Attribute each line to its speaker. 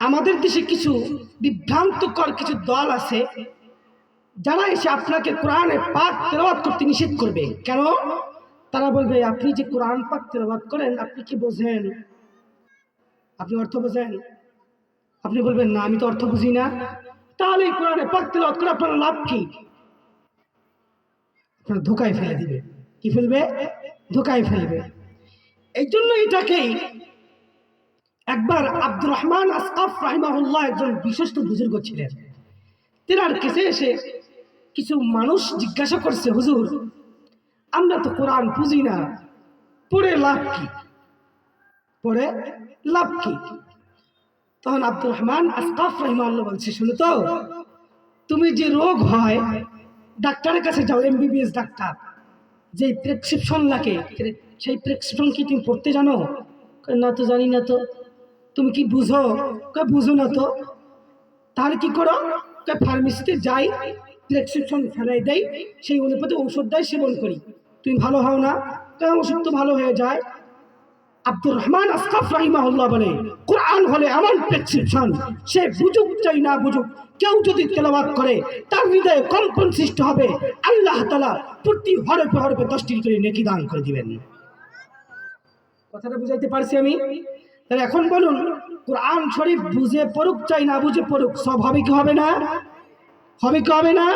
Speaker 1: আমাদের দেশে কিছু বিভ্রান্তকর কিছু দল আছে যারা এসে আপনাকে কোরআনে পাক তেলাওয়াত করতে নিষেধ করবে। কেন? তারা বলবে আপনি যে কোরআন পাক তেলাওয়াত করেন আপনি কি বোঝেন? আপনি অর্থ বোঝেন? আপনি বলবেন না, আমি তো অর্থ বুঝি না। তাহলে এই কোরআনে পাক তেলাওয়াত করে আপনার লাভ কি? আপনার ধোকায় ফেলে দিবে। কি ফেলবে? ধোকায় ফেলবে। এই জন্য এটাকেই একবার আব্দুর রহমান আসকাফ রাহিমাহুল্লাহ একজন বিশিষ্ট বুজুর্গ ছিলেন। তেনার কাছে এসে কিছু মানুষ জিজ্ঞাসা করছে, হুজুর আমরা তো কোরআন বুঝি না, পড়ে লাভ কি? পড়ে লাভ কি? তখন আব্দুর রহমান আসকাফ রাহিমাহুল্লাহ বলছে, শুনো তো, তুমি যে রোগ হয় ডাক্তারের কাছে যাও, এমবিবিএস ডাক্তার, যে প্রেসক্রিপশন লাগে সেই প্রেসক্রিপশন কি তুমি পড়তে জানো? না তো জানি না। তো তুমি কি বুঝো? বুঝো না। তো তাহলে কি করো? ফার্মেসিতে যাই, প্রেসক্রিপশন ফেলাই দেয়, সেই অনুপাতে ঔষধ দেয়, সেবন করি। তুমি ভালো হও না? ওষুধ তো ভালো হয়ে যায়। আব্দুর রহমান আসকাফ রাহিমাহুল্লাহ বলে, কোরআন হলে এমন প্রেসক্রিপশন, সে বুঝুক চাই না বুঝুক, কেউ যদি তেলাওয়াত করে তার হৃদয়ে কম্পন সৃষ্টি হবে, আল্লাহ তাআলা প্রতি হরফে হরফে 10টি করে নেকি দান করে দিবেন। কথাটা বুঝাইতে পারছি আমি? তাহলে এখন বলুন, কোরআন শরীফ বুঝে পড়ুক চাই না বুঝে পড়ুক, সব হবে কি হবে না? হবে কি হবে না?